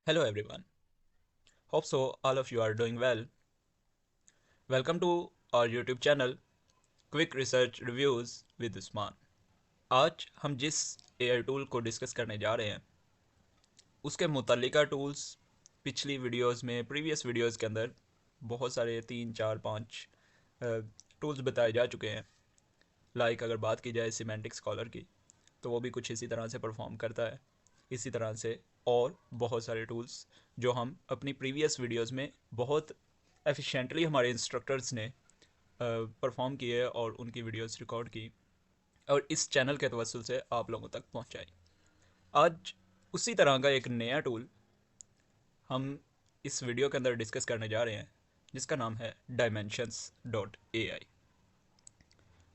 Hello everyone. Hope so all of you are doing well. Welcome to our YouTube channel Quick Research Reviews with Usman. आज हम जिस AI tool को discuss करने जा रहे हैं उसके मुतल्लिका टूल्स पिछली वीडियोस में प्रीवियस वीडियोस के अंदर बहुत सारे 3 4 5 टूल्स बताए जा चुके हैं। अगर बात की जाए सिमेंटिक स्कॉलर की तो वो भी कुछ इसी तरह से परफॉर्म करता है। इसी तरह से और बहुत सारे टूल्स जो हम अपनी प्रीवियस वीडियोस में बहुत एफिशिएंटली हमारे इंस्ट्रक्टर्स ने परफॉर्म किए और उनकी वीडियोस रिकॉर्ड की और इस चैनल के तवसल से आप लोगों तक पहुंचाई। आज उसी तरह का एक नया टूल हम इस वीडियो के अंदर डिस्कस करने जा रहे हैं जिसका नाम है Dimensions.ai।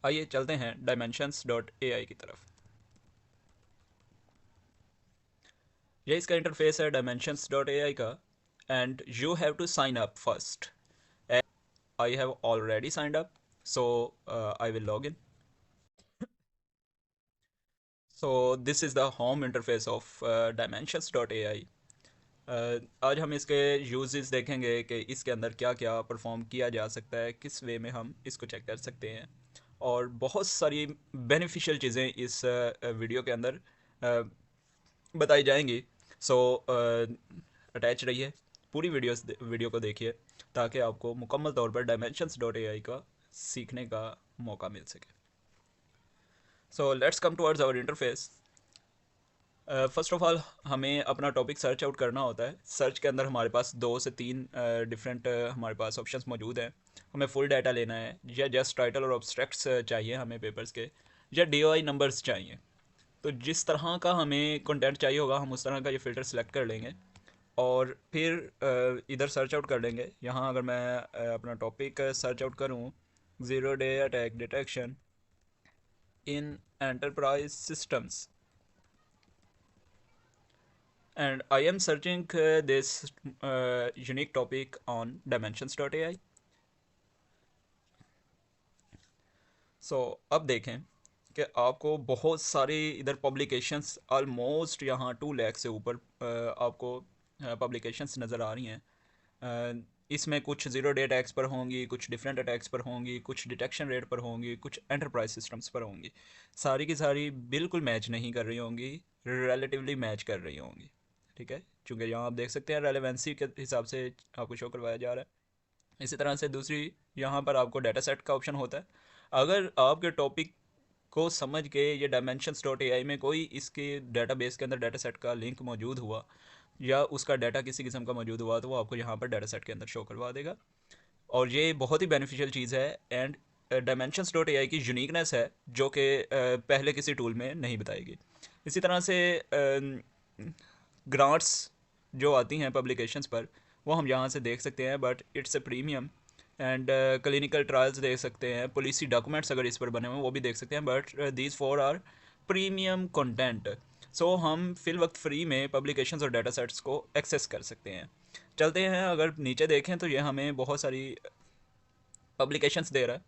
आइए चलते हैं Dimensions.ai की तरफ। ये इसका इंटरफेस है Dimensions.ai का and you have to sign up first. I have already signed up, so I will log in. So this is the home interface of Dimensions.ai. आज हम इसके यूजेस देखेंगे कि इसके अंदर क्या क्या परफॉर्म किया जा सकता है, किस वे में हम इसको चेक कर सकते हैं और बहुत सारी बेनिफिशियल चीज़ें इस वीडियो के अंदर बताई जाएंगी। सो अटैच रहिए, पूरी वीडियो को देखिए ताकि आपको मुकम्मल तौर पर Dimensions.ai का सीखने का मौका मिल सके। So let's come towards our interface. First of all हमें अपना टॉपिक सर्च आउट करना होता है। सर्च के अंदर हमारे पास 2 से 3 डिफरेंट हमारे पास ऑप्शंस मौजूद हैं। हमें फुल डाटा लेना है या जस्ट टाइटल और ऑब्स्ट्रैक्ट्स चाहिए हमें पेपर्स के, या DOI नंबर्स चाहिए। तो जिस तरह का हमें कंटेंट चाहिए होगा हम उस तरह का ये फ़िल्टर सेलेक्ट कर लेंगे और फिर इधर सर्च आउट कर लेंगे। यहाँ अगर मैं अपना टॉपिक सर्च आउट करूँ, zero day attack detection in enterprise systems, and I am searching this unique topic on Dimensions.ai. So अब देखें कि आपको बहुत सारी इधर पब्लिकेशंस ऑलमोस्ट यहाँ 2 लाख से ऊपर आपको पब्लिकेशंस नज़र आ रही हैं। इसमें कुछ ज़ीरो डे अटैक्स पर होंगी, कुछ डिफरेंट अटैक्स पर होंगी, कुछ डिटेक्शन रेट पर होंगी, कुछ एंटरप्राइज सिस्टम्स पर होंगी। सारी की सारी बिल्कुल मैच नहीं कर रही होंगी, रिलेटिवली मैच कर रही होंगी। ठीक है, चूँकि यहाँ आप देख सकते हैं रेलेवेंसी के हिसाब से आपको शो करवाया जा रहा है। इसी तरह से दूसरी यहाँ पर आपको डाटा सेट का ऑप्शन होता है। अगर आपके टॉपिक को समझ के ये Dimensions.ai में कोई इसके डाटाबेस के अंदर डाटा सेट का लिंक मौजूद हुआ या उसका डाटा किसी किस्म का मौजूद हुआ तो वो आपको यहाँ पर डाटा सेट के अंदर शो करवा देगा और ये बहुत ही बेनिफिशियल चीज़ है। एंड Dimensions.ai की यूनिकनेस है जो कि पहले किसी टूल में नहीं बताएगी। इसी तरह से ग्रांट्स जो आती हैं पब्लिकेशंस पर वो हम यहाँ से देख सकते हैं, but it's a premium. And clinical trials देख सकते हैं, पॉलिसी डॉक्यूमेंट्स अगर इस पर बने हुए वो भी देख सकते हैं, but these four are premium content. So हम फिल वक्त फ्री में पब्लिकेशंस और डाटा सेट्स को एक्सेस कर सकते हैं। चलते हैं, अगर नीचे देखें तो ये हमें बहुत सारी पब्लिकेशंस दे रहा है।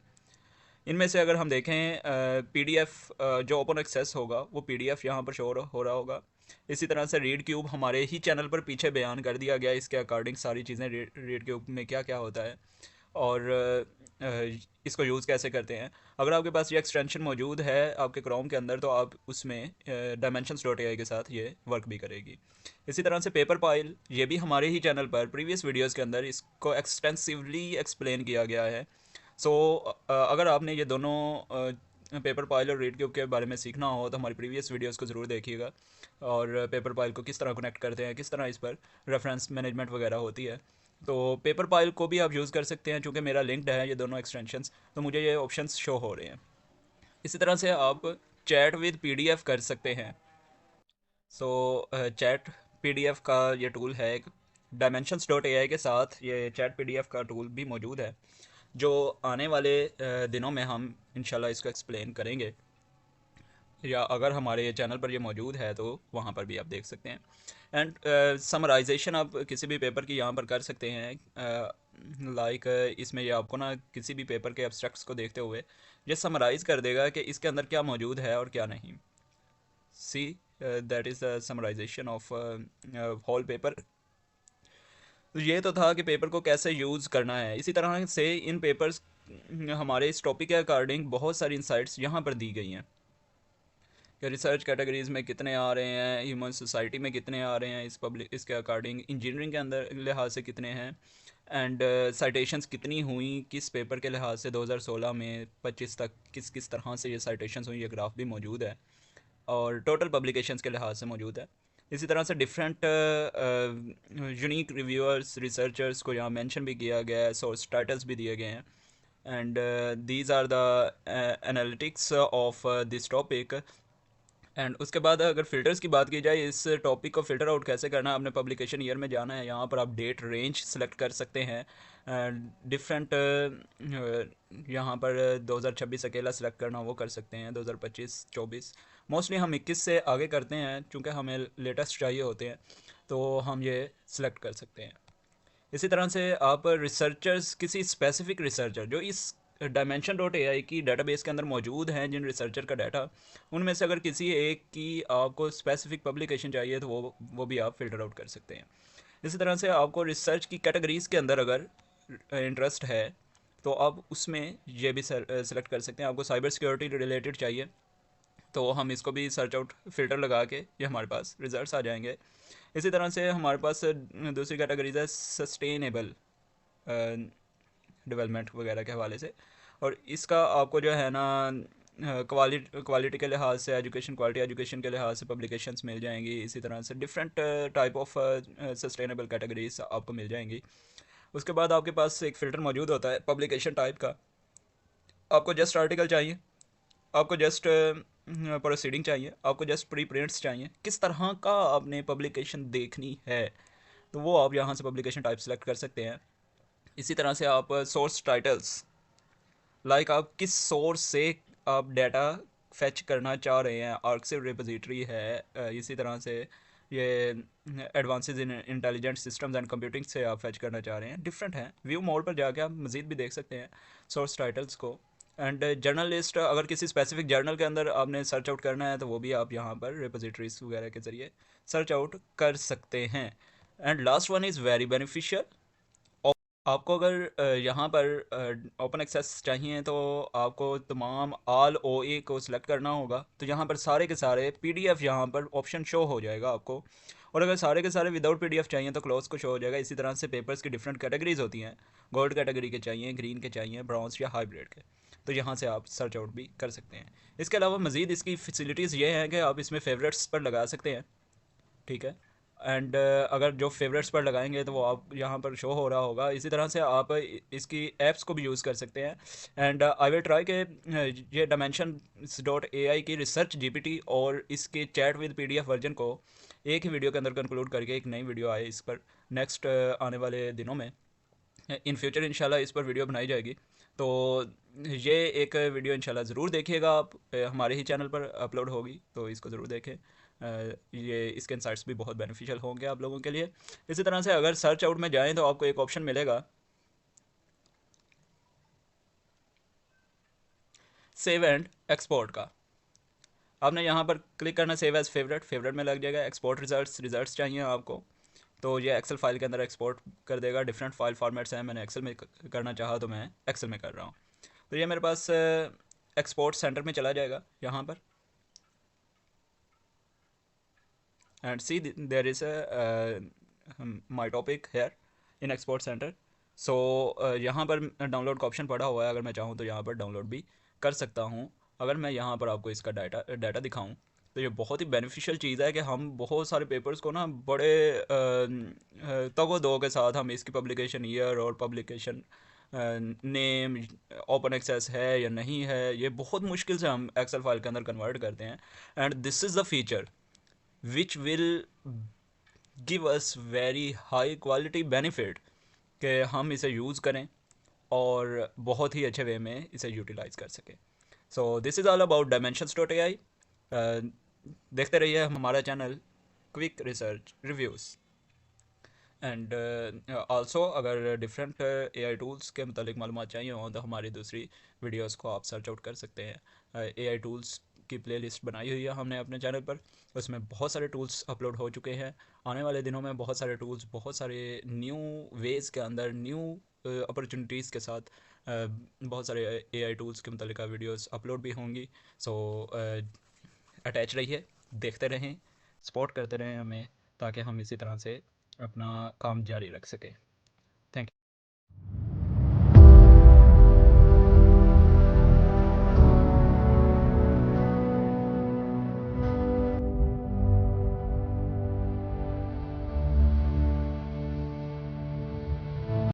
इनमें से अगर हम देखें PDF जो ओपन एक्सेस होगा वो PDF यहाँ पर शो हो रहा होगा। इसी तरह से रीड क्यूब हमारे ही चैनल पर पीछे बयान कर दिया गया इसके अकॉर्डिंग सारी चीज़ें, रीड क्यूब में क्या क्या होता है और इसको यूज़ कैसे करते हैं। अगर आपके पास ये एक्सटेंशन मौजूद है आपके क्रोम के अंदर तो आप उसमें Dimensions.ai के साथ ये वर्क भी करेगी। इसी तरह से पेपर पाइल, ये भी हमारे ही चैनल पर प्रीवियस वीडियोज़ के अंदर इसको एक्सटेंसिवली एक्सप्लेन किया गया है। सो अगर आपने ये दोनों पेपर पाइल और रीड क्यूब के बारे में सीखना हो तो हमारी प्रीवियस वीडियोस को ज़रूर देखिएगा और पेपर पाइल को किस तरह कनेक्ट करते हैं, किस तरह इस पर रेफरेंस मैनेजमेंट वगैरह होती है। तो पेपर पाइल को भी आप यूज़ कर सकते हैं, चूँकि मेरा लिंक्ड है ये दोनों एक्सटेंशंस तो मुझे ये ऑप्शंस शो हो रहे हैं। इसी तरह से आप चैट विद PDF कर सकते हैं। सो चैट PDF का ये टूल है एक। Dimensions.ai के साथ ये चैट PDF का टूल भी मौजूद है जो आने वाले दिनों में हम इंशाल्लाह इसको एक्सप्लेन करेंगे, या अगर हमारे चैनल पर ये मौजूद है तो वहाँ पर भी आप देख सकते हैं। एंड समराइजेशन आप किसी भी पेपर की यहाँ पर कर सकते हैं। इसमें ये आपको ना किसी भी पेपर के एब्स्ट्रैक्ट्स को देखते हुए ये समराइज़ कर देगा कि इसके अंदर क्या मौजूद है और क्या नहीं। See that is the summarization of whole paper तो ये तो था कि पेपर को कैसे यूज़ करना है। इसी तरह से इन पेपर्स हमारे इस टॉपिक के अकॉर्डिंग बहुत सारी इंसाइट्स यहाँ पर दी गई हैं कि रिसर्च कैटेगरीज़ में कितने आ रहे हैं, ह्यूमन सोसाइटी में कितने आ रहे हैं, इस पब्लिक इसके अकॉर्डिंग इंजीनियरिंग के अंदर लिहाज से कितने हैं, एंड साइटेशंस कितनी हुई किस पेपर के लिहाज से 2016 में 25 तक किस किस तरह से ये साइटेशंस हुई, ये ग्राफ भी मौजूद है और टोटल पब्लिकेशंस के लिहाज से मौजूद है। इसी तरह से डिफरेंट यूनिक रिव्यूअर्स रिसर्चर्स को यहाँ मेंशन भी किया गया है, सोर्स टाइटल्स भी दिए गए हैं, and these are the analytics of this topic. And उसके बाद अगर फ़िल्टर्स की बात की जाए, इस टॉपिक को फ़िल्टर आउट कैसे करना है, आपने पब्लिकेशन ईयर में जाना है, यहाँ पर आप डेट रेंज सेलेक्ट कर सकते हैं। डिफरेंट यहाँ पर 2026 अकेला सेलेक्ट करना वो कर सकते हैं, 2025 24 मोस्टली हम 21 से आगे करते हैं क्योंकि हमें लेटेस्ट चाहिए होते हैं, तो हम ये सिलेक्ट कर सकते हैं। इसी तरह से आप रिसर्चर्स, किसी स्पेसिफिक रिसर्चर जो इस Dimension.ai की डेटाबेस के अंदर मौजूद हैं, जिन रिसर्चर का डाटा, उनमें से अगर किसी एक की आपको स्पेसिफिक पब्लिकेशन चाहिए तो वो भी आप फ़िल्टर आउट कर सकते हैं। इसी तरह से आपको रिसर्च की कैटेगरीज़ के अंदर अगर इंटरेस्ट है तो आप उसमें ये भी सेलेक्ट कर सकते हैं। आपको साइबर सिक्योरिटी रिलेटेड चाहिए तो हम इसको भी सर्च आउट फ़िल्टर लगा के ये हमारे पास रिजल्ट्स आ जाएंगे। इसी तरह से हमारे पास दूसरी कैटेगरीज है सस्टेनेबल डेवलपमेंट वगैरह के हवाले से, और इसका आपको जो है ना क्वालिटी के लिहाज से, एजुकेशन क्वालिटी एजुकेशन के लिहाज से पब्लिकेशंस मिल जाएंगी। इसी तरह से different type of sustainable categories आपको मिल जाएंगी। उसके बाद आपके पास एक फ़िल्टर मौजूद होता है पब्लिकेशन टाइप का। आपको जस्ट आर्टिकल चाहिए, आपको जस्ट प्रोसीडिंग चाहिए, आपको जस्ट प्री प्रिंट्स चाहिए, किस तरह का आपने पब्लिकेशन देखनी है तो वो आप यहाँ से पब्लिकेशन टाइप सेलेक्ट कर सकते हैं। इसी तरह से आप सोर्स टाइटल्स, लाइक आप किस सोर्स से आप डाटा फेच करना चाह रहे हैं, आर्कसिव रिपोजिटरी है, इसी तरह से ये advances in intelligent systems and computing से आप फेच करना चाह रहे हैं, डिफरेंट हैं। व्यू मोड पर जाके आप मज़ीद भी देख सकते हैं सोर्स टाइटल्स को। एंड जर्नलिस्ट, अगर किसी स्पेसिफिक जर्नल के अंदर आपने सर्च आउट करना है तो वो भी आप यहाँ पर रिपोजिटरीज वगैरह के ज़रिए सर्च आउट कर सकते हैं। And last one is very beneficial. आपको अगर यहाँ पर ओपन एक्सेस चाहिए तो आपको तमाम ऑल ओए को सिलेक्ट करना होगा, तो यहाँ पर सारे के सारे पीडीएफ यहाँ पर ऑप्शन शो हो जाएगा आपको। और अगर सारे के सारे विदाउट पीडीएफ चाहिए तो क्लोज को शो हो जाएगा। इसी तरह से पेपर्स की डिफरेंट कैटेगरीज होती हैं, गोल्ड कैटेगरी के चाहिए, ग्रीन के चाहिए, ब्राउन्स या हाइब्रिड के, तो यहाँ से आप सर्च आउट भी कर सकते हैं। इसके अलावा मज़ीद इसकी फैसिलिटीज़ ये हैं कि आप इसमें फेवरेट्स पर लगा सकते हैं, ठीक है। एंड अगर जो फेवरेट्स पर लगाएंगे तो वो आप यहाँ पर शो हो रहा होगा। इसी तरह से आप इसकी ऐप्स को भी यूज़ कर सकते हैं। एंड आई विल ट्राई के ये Dimensions.ai की रिसर्च जीपीटी और इसके चैट विद पीडीएफ वर्जन को एक ही वीडियो के अंदर कंक्लूड करके एक नई वीडियो आए इस पर नेक्स्ट आने वाले दिनों में, इन फ्यूचर इंशाल्लाह इस पर वीडियो बनाई जाएगी। तो ये एक वीडियो इंशाल्लाह ज़रूर देखिएगा आप, हमारे ही चैनल पर अपलोड होगी तो इसको ज़रूर देखें। ये इसके इंसाइट्स भी बहुत बेनिफिशियल होंगे आप लोगों के लिए। इसी तरह से अगर सर्च आउट में जाएं तो आपको एक ऑप्शन मिलेगा सेव एंड एक्सपोर्ट का। आपने यहाँ पर क्लिक करना, सेव एज फेवरेट, फेवरेट में लग जाएगा। एक्सपोर्ट रिजल्ट्स चाहिए आपको तो ये एक्सेल फाइल के अंदर एक्सपोर्ट कर देगा। डिफरेंट फाइल फॉर्मेट्स हैं, मैंने एक्सेल में करना चाहा तो मैं एक्सेल में कर रहा हूँ। तो ये मेरे पास एक्सपोर्ट सेंटर में चला जाएगा यहाँ पर, and see there is my topic here in export centre. So यहाँ पर डाउनलोड का ऑप्शन पड़ा हुआ है, अगर मैं चाहूँ तो यहाँ पर डाउनलोड भी कर सकता हूँ। अगर मैं यहाँ पर आपको इसका डाटा दिखाऊँ तो ये बहुत ही बेनिफिशियल चीज़ है कि हम बहुत सारे पेपर्स को ना बड़े तगो दो के साथ हम इसकी पब्लिकेशन ईयर और पब्लिकेशन नेम ओपन एक्सेस है या नहीं है, ये बहुत मुश्किल से हम एक्सेल फाइल के अंदर कन्वर्ट करते हैं। And this is the feature which will give us very high quality benefit कि हम इसे यूज़ करें और बहुत ही अच्छे वे में इसे यूटिलाइज़ कर सकें। So this is all about Dimensions.ai। देखते रहिए हमारा channel quick research reviews. And also अगर डिफरेंट AI टूल्स के मतलब मालूमात चाहिए हों तो हमारी दूसरी वीडियोस को आप सर्च आउट कर सकते हैं। AI टूल्स की प्लेलिस्ट बनाई हुई है हमने अपने चैनल पर। उसमें बहुत सारे टूल्स अपलोड हो चुके हैं। आने वाले दिनों में बहुत सारे टूल्स, बहुत सारे न्यू वेज़ के अंदर, न्यू अपॉर्चुनिटीज़ के साथ बहुत सारे एआई टूल्स के मतलब वीडियोस अपलोड भी होंगी। सो अटैच रहिए, देखते रहें, सपोर्ट करते रहें हमें, ताकि हम इसी तरह से अपना काम जारी रख सकें।